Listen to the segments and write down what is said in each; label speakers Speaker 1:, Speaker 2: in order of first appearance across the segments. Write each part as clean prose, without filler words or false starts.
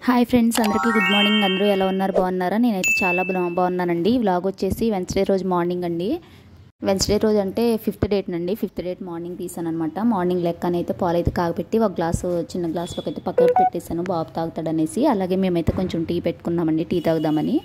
Speaker 1: Hi friends, అందరికీ good morning. అందరూ ఎలా ఉన్నారు? బాగున్నారా? నేనైతే చాలా బాగున్నానండి. ఈ వ్లాగ్ వచ్చేసి వెన్స్డే రోజు మార్నింగ్ అండి. వెన్స్డే రోజు అంటే 5th డేట్ నండి. 5th డేట్ మార్నింగ్ తీసాను అనమాట. మార్నింగ్ లెక్కనైతే పాలు అయితే కాగపెట్టి ఒక గ్లాసు చిన్న గ్లాసులోకి అయితే పక్కకు పెట్టేశాను, బాబు తాగుతాడనేసి. అలాగే మేమైతే కొంచెం టీ పెట్టుకున్నామండి, టీ తాగుదామని.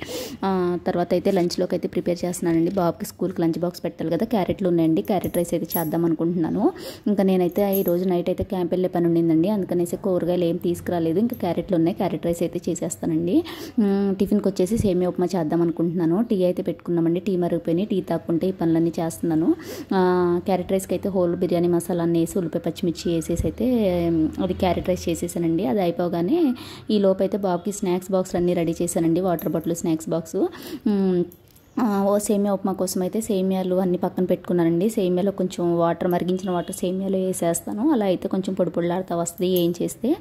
Speaker 1: తర్వాత అయితే లంచ్లోకి అయితే ప్రిపేర్ చేస్తున్నానండి. బాబుకి స్కూల్కి లంచ్ బాక్స్ పెట్టాలి కదా, క్యారెట్లు ఉన్నాయండి. క్యారెట్ రైస్ అయితే చేద్దాం అనుకుంటున్నాను. ఇంకా నేనైతే ఈ రోజు నైట్ అయితే క్యాంప్ వెళ్ళే పని ఉండిందండి, అందుకనేసి కూరగాయలు ఏం తీసుకురాలేదు. ఇంకా క్యారెట్లు ఉన్నాయి, క్యారెట్ రైస్ అయితే చేసేస్తానండి. టిఫిన్కి వచ్చేసి సేమియా ఉప్మా చేద్దాం అనుకుంటున్నాను. టీ అయితే పెట్టుకున్నామండి, టీ మరిగిపోయి టీ తాక్కుంటే ఈ పనులన్నీ చేస్తున్నాను. క్యారెట్ రైస్కి అయితే హోల్ బిర్యానీ మసాలా అన్నీ వేసి ఉల్లిపాయ పచ్చిమిర్చి వేసేసి అయితే అది క్యారెట్ రైస్ చేసేసానండి. అది అయిపోగానే ఈ లోపు అయితే బాబుకి స్నాక్స్ బాక్స్ అన్నీ రెడీ చేశానండి. Water bottle, snacks box. సేమియా ఉప్మా కోసం అయితే సేమియాలు అన్నీ పక్కన పెట్టుకున్నానండి. సేమియాలో కొంచెం వాటర్, మరిగించిన వాటర్ సేమియాలో వేసేస్తాను. అలా అయితే కొంచెం పొడి పొడిలాడుతూ వస్తుంది ఏం చేస్తే.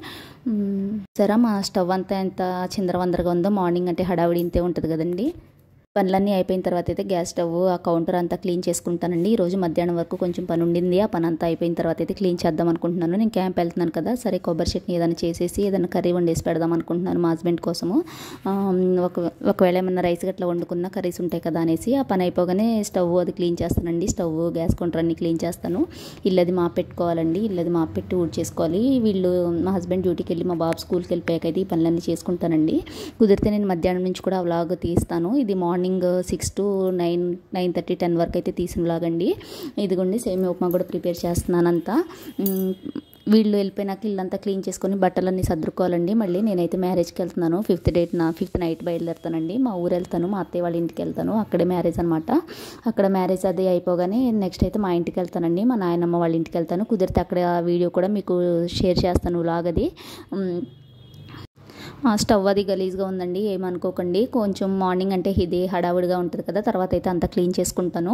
Speaker 1: సరే, మా స్టవ్ అంతా ఎంత చిందరవందరగా ఉందో. మార్నింగ్ అంటే హడావిడి ఇంతే ఉంటుంది కదండి. పనులన్నీ అయిపోయిన తర్వాత అయితే గ్యాస్ స్టవ్, ఆ కౌంటర్ అంతా క్లీన్ చేసుకుంటానండి. ఈరోజు మధ్యాహ్నం వరకు కొంచెం పని ఉండింది. ఆ పని అంతా అయిపోయిన తర్వాత అయితే క్లీన్ చేద్దాం అనుకుంటున్నాను. నేను క్యాంప్ వెళ్తున్నాను కదా, సరే కొబ్బరి చట్నీ ఏదైనా చేసేసి ఏదైనా కర్రీ వండేసి పెడదాం అనుకుంటున్నాను మా హస్బెండ్ కోసము. ఒకవేళ ఏమన్నా రైస్ గట్లా వండుకున్న కర్రీస్ ఉంటాయి కదా అనేసి ఆ పని అయిపోగానే స్టవ్ అది క్లీన్ చేస్తానండి. స్టవ్, గ్యాస్ కౌంటర్ అన్నీ క్లీన్ చేస్తాను. ఇల్లది మాప్ పెట్టుకోవాలండి, ఇల్లది మాప్ పెట్టి ఊడ్ చేసుకోవాలి. వీళ్ళు మా హస్బెండ్ డ్యూటీకి వెళ్ళి మా బాబు స్కూల్కి వెళ్ళిపోయాక అయితే ఈ పనులన్నీ చేసుకుంటానండి. కుదిరితే నేను మధ్యాహ్నం నుంచి కూడా వ్లాగ్ తీస్తాను. ఇది మార్నింగ్ 6 to 9, 9:30, 10 వరకు అయితే తీసిన వ్లాగ్ అండి. ఇదిగోండి సేమియా ఉప్మా కూడా ప్రిపేర్ చేస్తున్నానంతా. వీళ్ళు వెళ్ళిపోయినాక ఇల్లంతా క్లీన్ చేసుకొని బట్టలన్నీ సర్దుకోవాలండి. మళ్ళీ నేనైతే మ్యారేజ్కి వెళ్తున్నాను. 5th night బయలుదేరుతానండి. మా ఊరు వెళ్తాను, మా అత్తయ్య వాళ్ళ ఇంటికి వెళ్తాను. అక్కడే మ్యారేజ్ అనమాట. అక్కడ మ్యారేజ్ అది అయిపోగానే నెక్స్ట్ అయితే మా ఇంటికి వెళ్తానండి, మా నాయనమ్మ వాళ్ళ ఇంటికి వెళ్తాను. కుదిరితే అక్కడ వీడియో కూడా మీకు షేర్ చేస్తాను వ్లాగ్ అది. స్టవ్ అది గలీజ్గా ఉందండి, ఏమనుకోకండి. కొంచెం మార్నింగ్ అంటే ఇది హడావుడిగా ఉంటుంది కదా, తర్వాత అయితే అంతా క్లీన్ చేసుకుంటాను.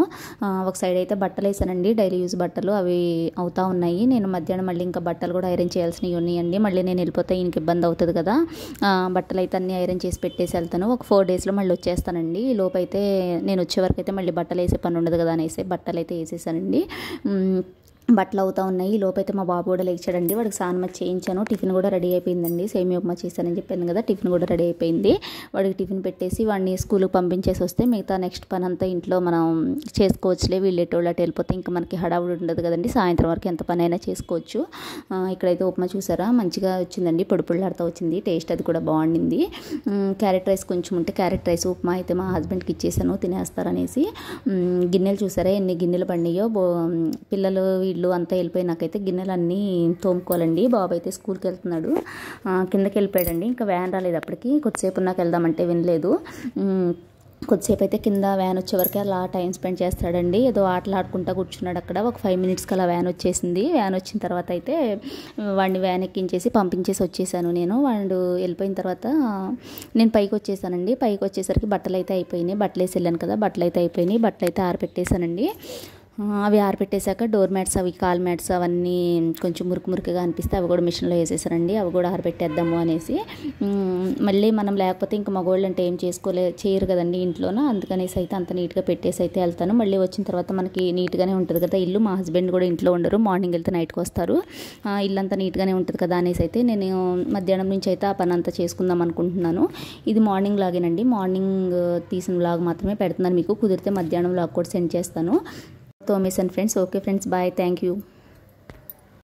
Speaker 1: ఒక సైడ్ అయితే బట్టలు వేసానండి, డైలీ యూజ్ బట్టలు, అవి అవుతా ఉన్నాయి. నేను మధ్యాహ్నం మళ్ళీ ఇంకా బట్టలు కూడా ఐరన్ చేయాల్సినవి ఉన్నాయండి. మళ్ళీ నేను వెళ్ళిపోతే ఈయనకి ఇబ్బంది అవుతుంది కదా. బట్టలు అయితే అన్నీ ఐరన్ చేసి పెట్టేసి వెళ్తాను. ఒక 4 daysలో మళ్ళీ వచ్చేస్తానండి. ఈ లోపు అయితే నేను వచ్చే వరకు అయితే మళ్ళీ బట్టలు వేసే పని ఉండదు కదా అనేసి బట్టలు అయితే వేసేసానండి. బట్టలు అవుతా ఉన్నాయి. ఈ లోపైతే మా బాబు కూడా లేచాడండి, వాడికి స్నానం చేయించాను. టిఫిన్ కూడా రెడీ అయిపోయిందండి. సేమియా ఉప్మా చేశానని చెప్పాను కదా, టిఫిన్ కూడా రెడీ అయిపోయింది. వాడికి టిఫిన్ పెట్టేసి వాడిని స్కూల్కి పంపించేసి వస్తే మిగతా నెక్స్ట్ పని అంతా ఇంట్లో మనం చేసుకోవచ్చులే. వీళ్ళేటోళ్ళు అటు వెళ్ళిపోతే ఇంకా మనకి హడావుడి ఉండదు కదండి. సాయంత్రం వరకు ఎంత పని అయినా చేసుకోవచ్చు. ఇక్కడైతే ఉప్మా చూసారా, మంచిగా వచ్చిందండి, పొడి పొడిలాడుతూ వచ్చింది. టేస్ట్ అది కూడా బాగుండింది. క్యారెట్ రైస్ కొంచెం ఉంటే క్యారెట్ రైస్ ఉప్మా అయితే మా హస్బెండ్కి ఇచ్చేసాను, తినేస్తారనేసి. గిన్నెలు చూసారా ఎన్ని గిన్నెలు పడినాయో. పిల్లలు వీళ్ళు అంతా వెళ్ళిపోయినాకైతే గిన్నెలు అన్నీ తోముకోవాలండి. బాబు అయితే స్కూల్కి వెళ్తున్నాడు, కిందకి వెళ్ళిపోయాడండి. ఇంకా వ్యాన్ రాలేదు అప్పటికి. కొద్దిసేపు నాకు వెళ్దామంటే వినలేదు. కొద్దిసేపు అయితే కింద వ్యాన్ వచ్చే వరకు అలా టైం స్పెండ్ చేస్తాడండి. ఏదో ఆటలు ఆడుకుంటా కూర్చున్నాడు అక్కడ. ఒక 5 minutesకి అలా వ్యాన్ వచ్చేసింది. వ్యాన్ వచ్చిన తర్వాత అయితే వాడిని వ్యాన్ ఎక్కించేసి పంపించేసి వచ్చేసాను నేను. వాడు వెళ్ళిపోయిన తర్వాత నేను పైకి వచ్చేసానండి. పైకి వచ్చేసరికి బట్టలు అయితే అయిపోయినాయి. బట్టలు వేసి వెళ్ళాను కదా, బట్టలు అయితే అయిపోయినాయి. బట్టలు అయితే ఆరపెట్టేశానండి. అవి ఆరపెట్టేశాక డోర్ మ్యాట్స్, అవి కాల్ మ్యాట్స్ అవన్నీ కొంచెం మురికిగా అనిపిస్తే అవి కూడా మిషన్లో వేసేసానండి. అవి కూడా ఆరపెట్టేద్దాము అనేసి. మళ్ళీ మనం లేకపోతే ఇంకా మగవాళ్ళు అంటే ఏం చేయరు కదండి ఇంట్లోనూ. అందుకనేసి అయితే అంత నీట్గా పెట్టేసి అయితే వెళ్తాను. మళ్ళీ వచ్చిన తర్వాత మనకి నీట్గానే ఉంటుంది కదా ఇల్లు. మా హస్బెండ్ కూడా ఇంట్లో ఉండరు, మార్నింగ్ వెళ్తే నైట్కి వస్తారు. ఇల్లు అంతా నీట్గానే ఉంటుంది కదా అనేసి అయితే నేను మధ్యాహ్నం నుంచి అయితే ఆ పని అంతా చేసుకుందాం అనుకుంటున్నాను. ఇది మార్నింగ్ లాగేనండి. మార్నింగ్ తీసిన వ్లాగ్ మాత్రమే పెడుతున్నాను మీకు. కుదిరితే మధ్యాహ్నం వ్లాగ్ కూడా సెండ్ చేస్తాను. తోమేసాను friends. Okay friends, bye, thank you.